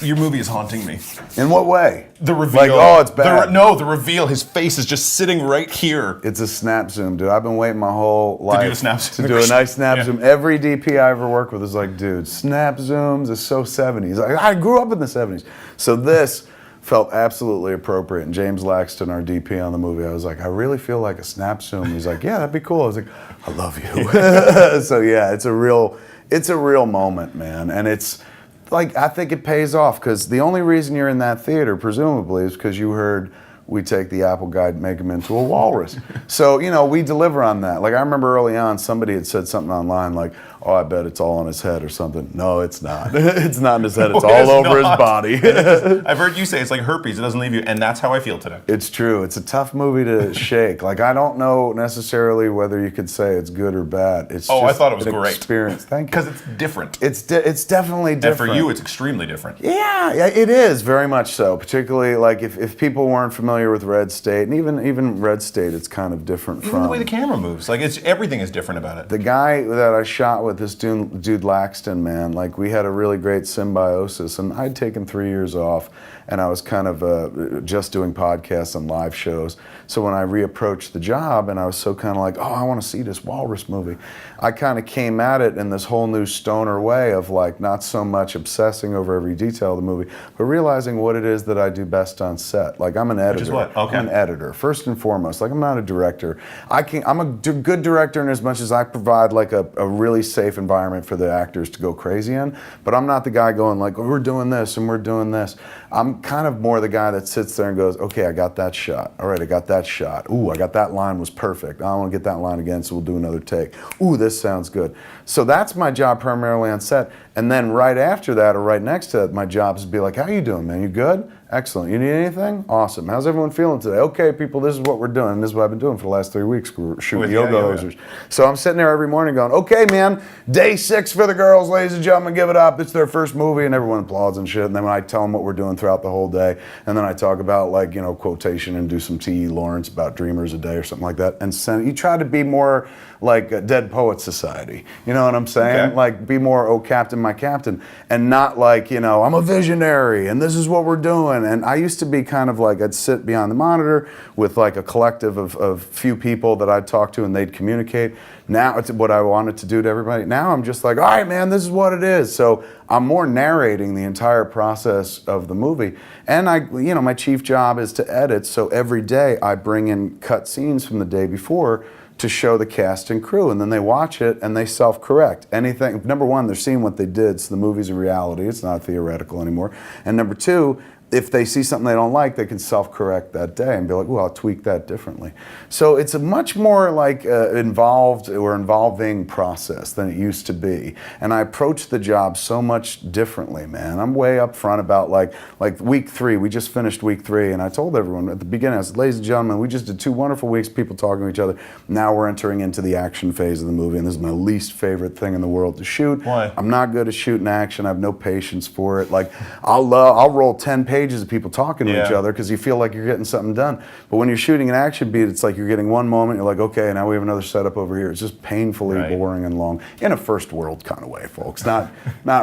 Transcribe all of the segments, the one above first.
Your movie is haunting me. In what way? The reveal. Like, oh, it's bad. The reveal. His face is just sitting right here. It's a snap zoom, dude. I've been waiting my whole life to do a nice snap zoom. Every DP I ever worked with is like, dude, snap zooms is so 70s. I grew up in the 70s. So this felt absolutely appropriate. And James Laxton, our DP on the movie, I was like, I really feel like a snap zoom. He's like, yeah, that'd be cool. I was like, I love you. So yeah, it's a real moment, man. And it's like, I think it pays off because the only reason you're in that theater, presumably, is because you heard we take the apple guy and make him into a walrus. So, we deliver on that. Like, I remember early on, somebody had said something online like, oh, I bet it's all on his head or something. No, it's not. It's not in his head. It's all over his body. I've heard you say it's like herpes. It doesn't leave you. And that's how I feel today. It's true. It's a tough movie to shake. Like, I don't know necessarily whether you could say it's good or bad. It's just I thought it was great. Experience. Thank you. Because it's different. It's definitely different. And for you, it's extremely different. Yeah, it is very much so. Particularly like if people weren't familiar with Red State, and even Red State, it's kind of different even the way the camera moves. Like everything is different about it. The guy that I shot with, this dude Laxton, man, like we had a really great symbiosis, and I'd taken 3 years off, and I was kind of just doing podcasts and live shows. So when I reapproached the job, and I was so kind of like, oh, I want to see this walrus movie, I kind of came at it in this whole new stoner way of like not so much obsessing over every detail of the movie, but realizing what it is that I do best on set. Like I'm an editor. Which is what? Okay. I'm an editor, first and foremost. Like I'm not a director. I'm a good director in as much as I provide like a really safe environment for the actors to go crazy in, but I'm not the guy going like, oh, we're doing this and we're doing this. I'm kind of more the guy that sits there and goes, okay, I got that shot. All right, I got that shot. Ooh, I got that line was perfect. I want to get that line again, so we'll do another take. Ooh, this sounds good. So that's my job primarily on set. And then right after that, or right next to it, my job is to be like, how you doing, man? You good? Excellent. You need anything? Awesome. How's everyone feeling today? Okay, people, this is what we're doing. This is what I've been doing for the last 3 weeks. We're shooting yoga hosers. So I'm sitting there every morning going, okay, man, day 6 for the girls, ladies and gentlemen, give it up. It's their first movie, and everyone applauds and shit. And then when I tell them what we're doing throughout the whole day, and then I talk about like, quotation and do some T.E. Lawrence about Dreamers a Day or something like that. And send, you try to be more like a Dead Poets Society. You know what I'm saying? Okay. Like be more, oh, Captain, my Captain. And not like, I'm a visionary and this is what we're doing. And I used to be kind of like, I'd sit behind the monitor with like a collective of few people that I'd talk to and they'd communicate. Now it's what I wanted to do to everybody. Now I'm just like, all right, man, this is what it is. So I'm more narrating the entire process of the movie. And my chief job is to edit. So every day I bring in cut scenes from the day before to show the cast and crew, and then they watch it and they self-correct. Anything, number one, they're seeing what they did, so the movie's a reality, it's not theoretical anymore. And number two, if they see something they don't like, they can self-correct that day and be like, well, I'll tweak that differently. So it's a much more like involved or involving process than it used to be. And I approach the job so much differently, man. I'm way up front about like week 3, we just finished week 3, and I told everyone at the beginning, I said, ladies and gentlemen, we just did 2 wonderful weeks, people talking to each other. Now we're entering into the action phase of the movie, and this is my least favorite thing in the world to shoot. Why? I'm not good at shooting action. I have no patience for it. Like, I'll roll 10 pages of people talking to each other because you feel like you're getting something done. But when you're shooting an action beat, it's like you're getting one moment, you're like, okay, now we have another setup over here. It's just painfully boring and long in a first world kind of way, folks. Not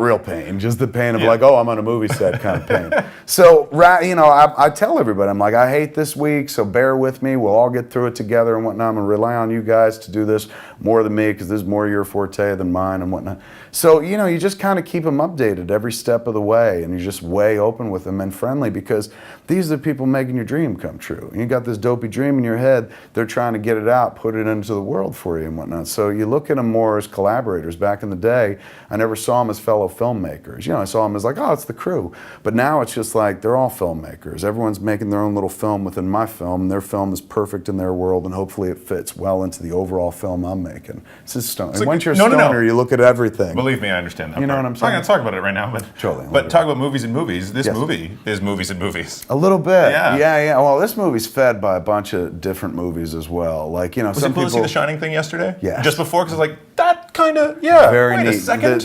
real pain, just the pain of like, oh, I'm on a movie set kind of pain. So, I tell everybody, I'm like, I hate this week, so bear with me. We'll all get through it together and whatnot. I'm going to rely on you guys to do this more than me because this is more your forte than mine and whatnot. So, you just kind of keep them updated every step of the way, and you're just way open with them and friendly because these are the people making your dream come true. And you got this dopey dream in your head, they're trying to get it out, put it into the world for you and whatnot. So you look at them more as collaborators. Back in the day, I never saw them as fellow filmmakers. I saw them as like, oh, it's the crew. But now it's just like, they're all filmmakers. Everyone's making their own little film within my film, and their film is perfect in their world, and hopefully it fits well into the overall film I'm making. It's just stone. And once you're a stoner, you look at everything. Believe me, I understand that. You know part. what I'm saying? I'm not going to talk about it right now, but totally. But talk about movies and movies. This movie is movies and movies. A little bit. Yeah. Well, this movie's fed by a bunch of different movies as well. Like, Was some it cool people to see The Shining thing yesterday? Yeah. Just before, because I was like, that kind of, very neat. A second.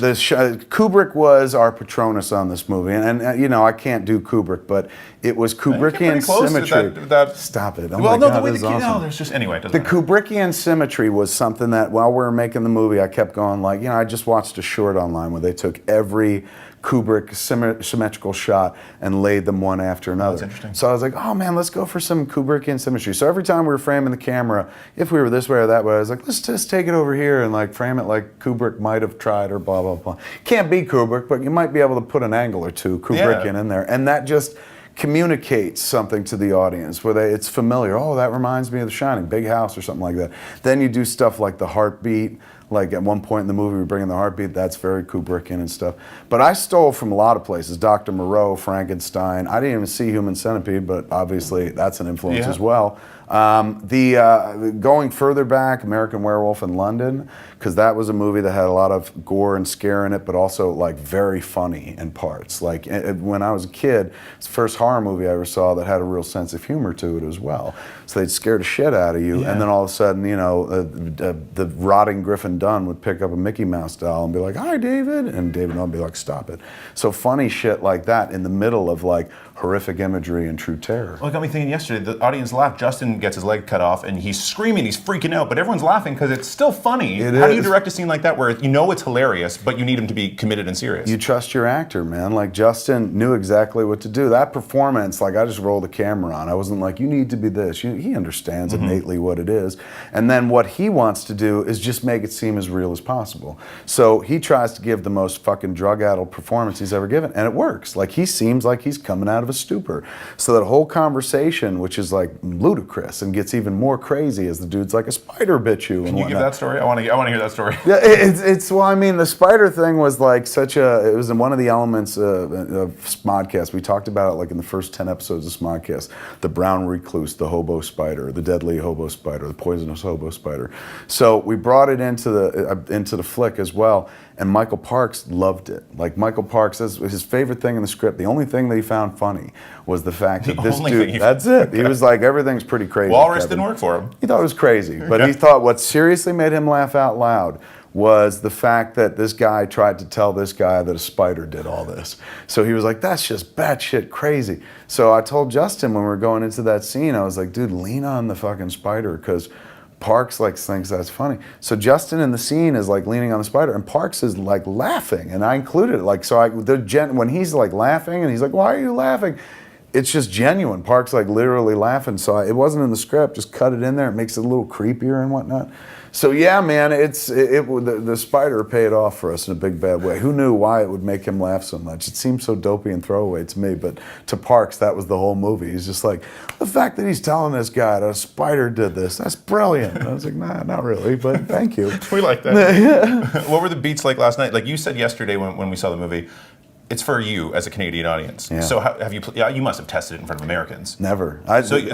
Kubrick was our Patronus on this movie, and I can't do Kubrick, but it was Kubrickian symmetry. Stop it! Oh my God, this is awesome. There's just anyway. The Kubrickian symmetry was something that while we were making the movie, I kept going like, I just watched a short online where they took every Kubrick symmetrical shot and laid them one after another. That's interesting. So I was like, oh man, let's go for some Kubrickian symmetry. So every time we were framing the camera, if we were this way or that way, I was like, let's just take it over here and like frame it like Kubrick might have tried or blah, blah, blah. Can't be Kubrick, but you might be able to put an angle or two Kubrickian in there. And that just communicates something to the audience where it's familiar. Oh, that reminds me of The Shining, big house or something like that. Then you do stuff like the heartbeat. Like at one point in the movie, we bring in the heartbeat. That's very Kubrickian and stuff. But I stole from a lot of places. Dr. Moreau, Frankenstein. I didn't even see Human Centipede, but obviously that's an influence as well. Going further back, American Werewolf in London, because that was a movie that had a lot of gore and scare in it, but also like very funny in parts. Like when I was a kid, it's the first horror movie I ever saw that had a real sense of humor to it as well. So they'd scare the shit out of you, and then all of a sudden, you know, the rotting Griffin Dunn would pick up a Mickey Mouse doll and be like, "Hi, David," and David would be like, "Stop it." So funny shit like that in the middle of like horrific imagery and true terror. Well, it got me thinking yesterday, the audience laughed. Justin gets his leg cut off and he's screaming, he's freaking out, but everyone's laughing because it's still funny. How do you direct a scene like that where you know it's hilarious, but you need him to be committed and serious? You trust your actor, man. Like Justin knew exactly what to do. That performance, like I just rolled the camera on. I wasn't like, you need to be this. He understands innately what it is. And then what he wants to do is just make it seem as real as possible. So he tries to give the most fucking drug-addled performance he's ever given, and it works. Like he seems like he's coming out of a stupor. So that whole conversation, which is like ludicrous and gets even more crazy as the dude's like, a spider bit you. Can you give that story? I want to hear that story. Yeah, well, I mean, the spider thing was like it was in one of the elements of Smodcast. We talked about it like in the first 10 episodes of Smodcast. The brown recluse, the hobo spider, the deadly hobo spider, the poisonous hobo spider. So we brought it into the flick as well. And Michael Parks loved it. Like Michael Parks, his favorite thing in the script, the only thing that he found funny was the fact that this dude, that's it. He was like, everything's pretty crazy. Walrus didn't work for him. He thought it was crazy, but he thought what seriously made him laugh out loud was the fact that this guy tried to tell this guy that a spider did all this. So he was like, that's just batshit crazy. So I told Justin when we were going into that scene, I was like, dude, lean on the fucking spider, because Parks like thinks that's funny. So Justin in the scene is like leaning on the spider, and Parks is like laughing, and I included it. Like, so when he's like laughing, and he's like, "Why are you laughing?" It's just genuine. Parks like literally laughing. So it wasn't in the script. Just cut it in there. It makes it a little creepier and whatnot. So yeah, man, the spider paid off for us in a big bad way. Who knew why it would make him laugh so much? It seemed so dopey and throwaway to me, but to Parks, that was the whole movie. He's just like, the fact that he's telling this guy that a spider did this, that's brilliant. And I was like, nah, not really, but thank you. We like that. What were the beats like last night? Like you said yesterday when we saw the movie, it's for you as a Canadian audience. Yeah. So have you? You must have tested it in front of Americans. Never. Honestly,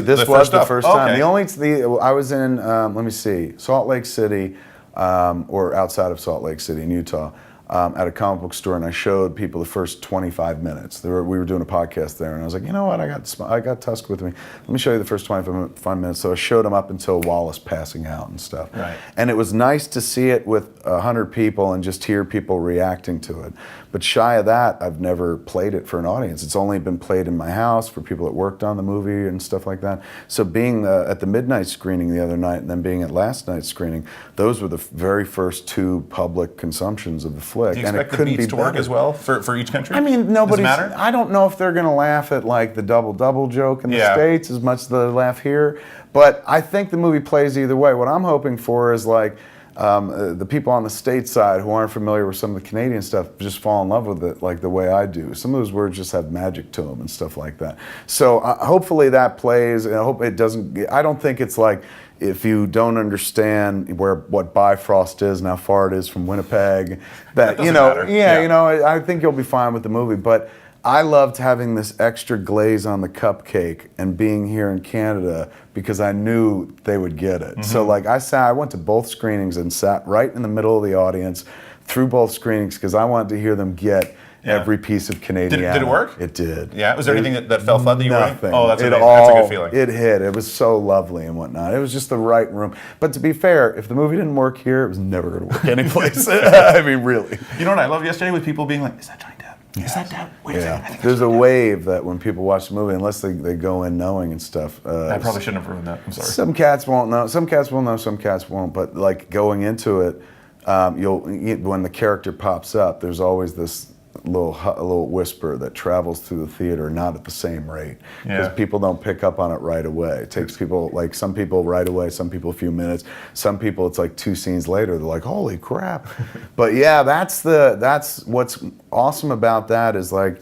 this was the first time. Okay. I was in. Let me see, Salt Lake City, or outside of Salt Lake City in Utah, at a comic book store, and I showed people the first 25 minutes. We were doing a podcast there, and I was like, you know what? I got Tusk with me. Let me show you the first 25 minutes. So I showed him up until Wallace passing out and stuff. Right. And it was nice to see it with 100 people and just hear people reacting to it. But shy of that, I've never played it for an audience. It's only been played in my house for people that worked on the movie and stuff like that. So being at the midnight screening the other night and then being at last night's screening, those were the very first two public consumptions of the flick. Do you expect the beats to work as well for each country? I mean, I don't know if they're going to laugh at like the double-double joke in the States as much as they laugh here. But I think the movie plays either way. What I'm hoping for is like, the people on the state side who aren't familiar with some of the Canadian stuff just fall in love with it like the way I do. Some of those words just have magic to them and stuff like that. So hopefully that plays, and I hope it doesn't. I don't think it's like, if you don't understand what Bifrost is and how far it is from Winnipeg, that you know, you know, I think you'll be fine with the movie. But I loved having this extra glaze on the cupcake and being here in Canada because I knew they would get it. Mm-hmm. So like I went to both screenings and sat right in the middle of the audience through both screenings because I wanted to hear them get every piece of Canadian. Did it work? It did. Yeah. Was there anything that fell flat that you were nothing. Oh, that's amazing. That's a good feeling. It hit. It was so lovely and whatnot. It was just the right room. But to be fair, if the movie didn't work here, it was never going to work anyplace. I mean, really. You know what I loved yesterday with people being like, "Is that Johnny Depp? Is that Depp? Wait a second, I think there's a wave that when people watch the movie, unless they go in knowing and stuff. I probably shouldn't have ruined that. I'm sorry. Some cats won't know. Some cats will know. Some cats won't. But like going into it, when the character pops up, there's always this little whisper that travels through the theater, not at the same rate, because Yeah. people don't pick up on it right away. It takes people, like some people right away, some people a few minutes, some people it's like 2 scenes later, they're like, holy crap. But yeah, that's what's awesome about that is like,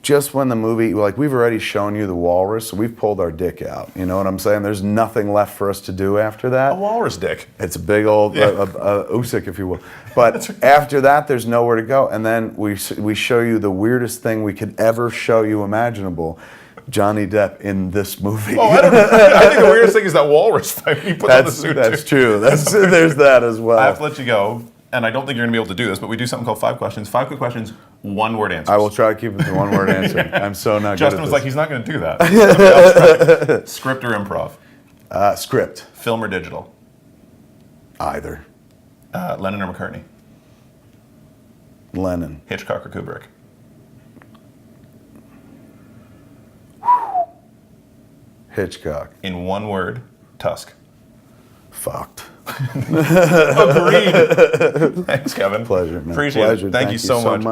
just when the movie, like we've already shown you the walrus, so we've pulled our dick out. You know what I'm saying? There's nothing left for us to do after that. A walrus dick. It's a big old Usyk, if you will. But after that, there's nowhere to go. And then we show you the weirdest thing we could ever show you imaginable. Johnny Depp in this movie. Oh, I think the weirdest thing is that walrus fight he puts on the suit. That's true. There's that as well. I have to let you go, and I don't think you're going to be able to do this, but we do something called 5 questions. 5 quick questions, 1-word answers. I will try to keep it to 1-word answer. I'm so not Justin good at was this. like, he's not going to do that. Script or improv? Script. Film or digital? Either. Lennon or McCartney? Lennon. Hitchcock or Kubrick? Hitchcock. In 1 word, Tusk. Fucked. Agreed. Thanks, Kevin. Pleasure, man. Appreciate Pleasure. it. Thank you so much.